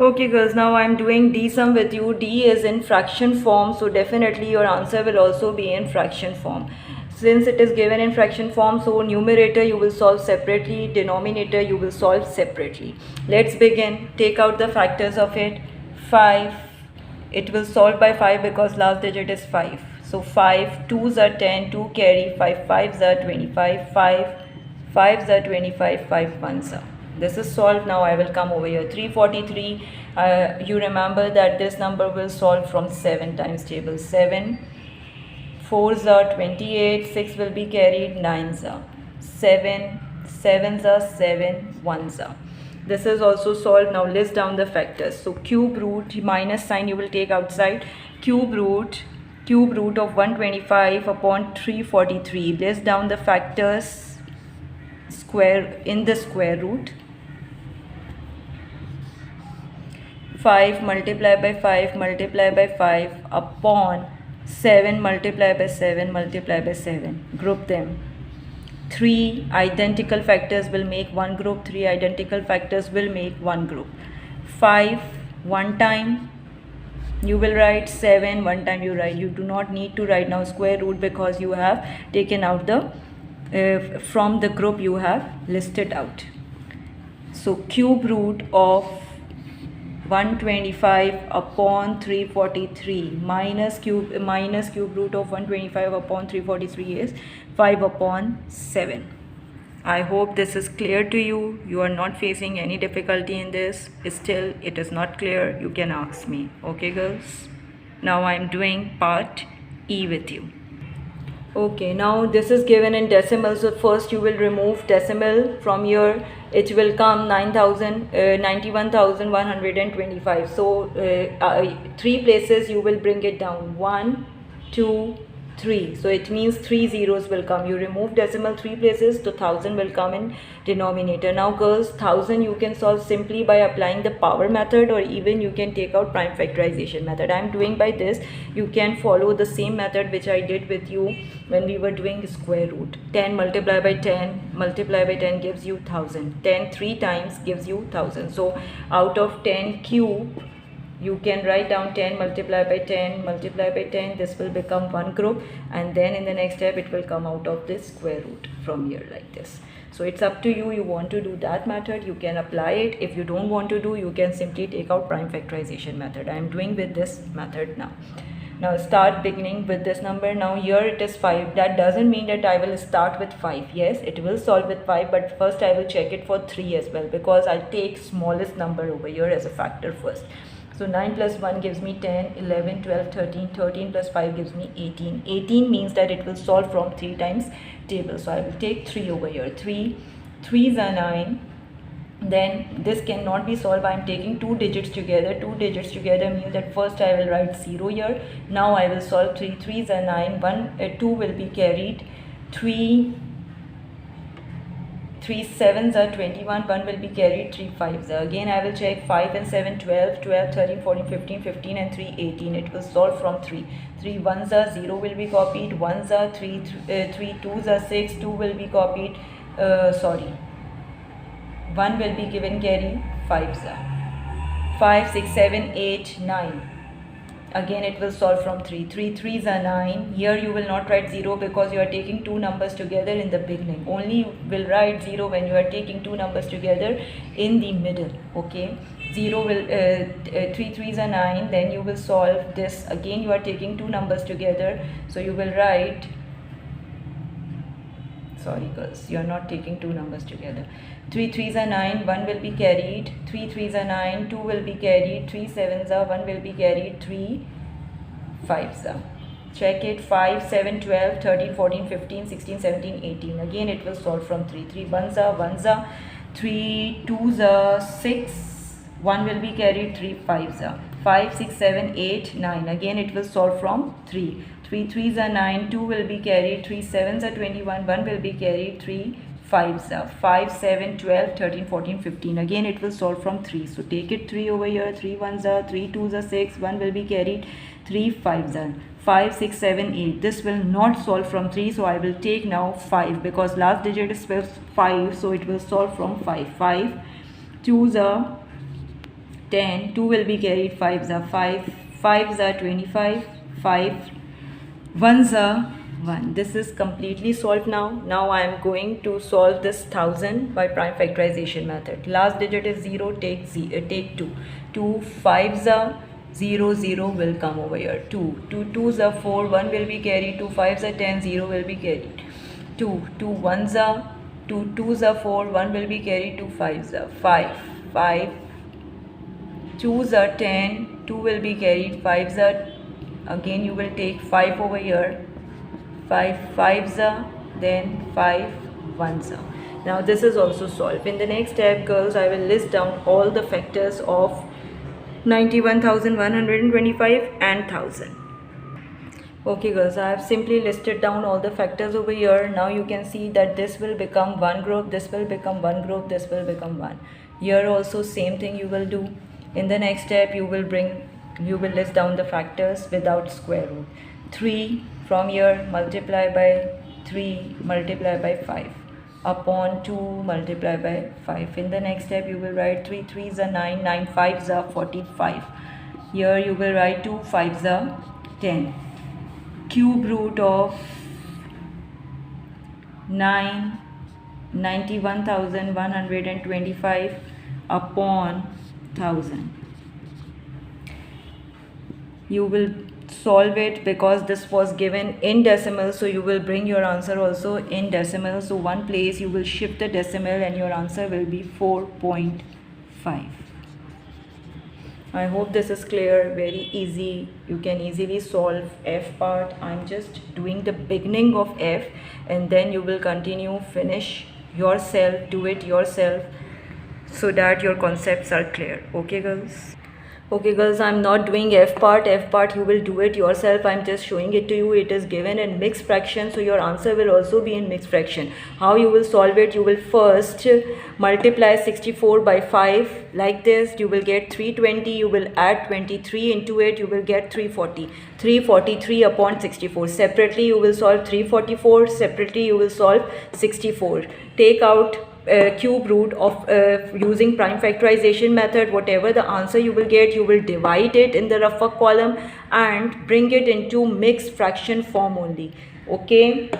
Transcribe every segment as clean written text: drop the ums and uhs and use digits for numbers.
Okay girls, now I'm doing D sum with you. D is in fraction form, so definitely your answer will also be in fraction form. Since it is given in fraction form, so numerator you will solve separately, denominator you will solve separately. Let's begin. Take out the factors of it. 5, it will solve by 5 because last digit is 5. So 5, 2s are 10, 2 carry, 5 5s are 25, 5 5s are 25, 5 1s are. This is solved. Now I will come over here. 343, you remember that this number will solve from 7 times table. 7 4s are 28, 6 will be carried, 9s are 7, 7s are 7, 1s are. This is also solved. Now list down the factors. So cube root, minus sign you will take outside. Cube root of 125 upon 343. List down the factors square in the square root. 5 multiplied by 5 multiplied by 5 upon 7 multiplied by 7 multiplied by 7. Group them. 3 identical factors will make one group. 3 identical factors will make one group. 5 one time you will write, 7 one time you write. You do not need to write now square root because you have taken out the from the group you have listed out. So cube root of 125 upon 343 minus cube root of 125 upon 343 is 5 upon 7. I hope this is clear to you. You are not facing any difficulty in this. Still it is not clear, you can ask me. Okay girls, now I am doing part E with you. Okay, now this is given in decimal, so first you will remove decimal from here. It will come 91,125. So 3 places you will bring it down. 1 2 3. So it means 3 zeros will come. You remove decimal 3 places, so 1000 will come in denominator. Now girls, 1000 you can solve simply by applying the power method, or even you can take out prime factorization method. I am doing by this. You can follow the same method which I did with you when we were doing square root. 10 multiplied by 10 gives you 1000. 10 3 times gives you 1000. So out of 10 cube, you can write down 10 multiplied by 10 multiplied by 10. This will become one group, and then in the next step it will come out of this square root from here like this. So it's up to you. You want to do that method, you can apply it. If you don't want to do, you can simply take out prime factorization method. I am doing with this method now. Now start beginning with this number. Now here it is 5. That doesn't mean that I will start with 5. Yes, it will solve with 5, but first I will check it for 3 as well, because I'll take smallest number over here as a factor first. So 9 plus 1 gives me 10, 11, 12, 13. 13 plus 5 gives me 18. 18 means that it will solve from 3 times table. So I will take 3 over here. 3, 3s are 9. Then this cannot be solved. I am taking 2 digits together. 2 digits together means that first I will write 0 here. Now I will solve 3. 3s are 9. 2 will be carried. 3 7s are 21, 1 will be carried, 3 5s are. Again I will check 5 and 7, 12, 12, 13, 14, 15, 15 and 3, 18. It will solve from 3. 3 1s are 0 will be copied, 1s are 3, 3 2s are 6, 2 will be copied, 1 will be given carry, 5s are 5, 6, 7, 8, 9. Again it will solve from 3. 3 3s are 9. Here you will not write 0 because you are taking 2 numbers together in the beginning. Only you will write 0 when you are taking 2 numbers together in the middle. Okay, 0 will 3 3s are 9. Then you will solve this. Again you are taking 2 numbers together, so you will write, sorry girls, you are not taking 2 numbers together. 3 3s are 9, 1 will be carried, 3 3s are 9, 2 will be carried, 3 7s are 1 will be carried, 3 5s are. Check it. 5, 7, 12, 13, 14, 15, 16, 17, 18. Again it will solve from 3. 3 1s are 1s are, 3 2s are 6, 1 will be carried, 3 5s are. 5, 6, 7, 8, 9. Again it will solve from 3. 3 3s are 9, 2 will be carried, 3 7s are 21, 1 will be carried, 3 5s are. 5, 7, 12, 13, 14, 15. Again it will solve from 3. So take it 3 over here. 3 1s are, 3 2s are 6, 1 will be carried, 3 5s are. 5, 6, 7, 8. This will not solve from 3, so I will take now 5 because last digit is 5, so it will solve from 5. 5 2s are 10, 2 will be carried, 5s are 5, 5s are 25, 5, 1s are 1. This is completely solved now. Now I am going to solve this 1000 by prime factorization method. Last digit is 0, take 2. 2 5s are 0, 0 will come over here. 2, 2 2s are 4, 1 will be carried. 2 5s are 10, 0 will be carried. 2, 2 1s are 2 2s are 4, 1 will be carried. 2 5s are 5, 5 2s are 10, 2 will be carried. 5s are, again you will take 5 over here. 5 5s are, then 5 1s are. Now this is also solved. In the next step, girls, I will list down all the factors of 91,125 and 1000. Okay girls, I have simply listed down all the factors over here. Now you can see that this will become one group, this will become one group, this will become one. Here also same thing you will do. In the next step you will list down the factors without square root. 3 from here multiply by 3 multiply by 5 upon 2 multiply by 5. In the next step you will write 3 3s are 9, 9 5s are 45. Here you will write 2 5s are 10. Cube root of 91,125 upon 1000. You will solve it because this was given in decimal, so you will bring your answer also in decimal. So one place you will shift the decimal and your answer will be 4.5. I hope this is clear, very easy. You can easily solve F part. I'm just doing the beginning of F and then you will continue, finish yourself, do it yourself so that your concepts are clear. Okay girls? Okay girls, I'm not doing F part. F part you will do it yourself. I'm just showing it to you. It is given in mixed fraction, so your answer will also be in mixed fraction. How you will solve it? You will first multiply 64 by 5 like this. You will get 320. You will add 23 into it. You will get 340. 343 upon 64. Separately you will solve 344. Separately you will solve 64. Take out cube root of using prime factorization method. Whatever the answer you will get, you will divide it in the rough work column and bring it into mixed fraction form only. Okay,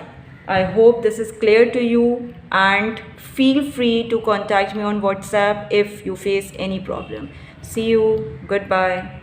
I hope this is clear to you, and feel free to contact me on WhatsApp if you face any problem. See you. Goodbye.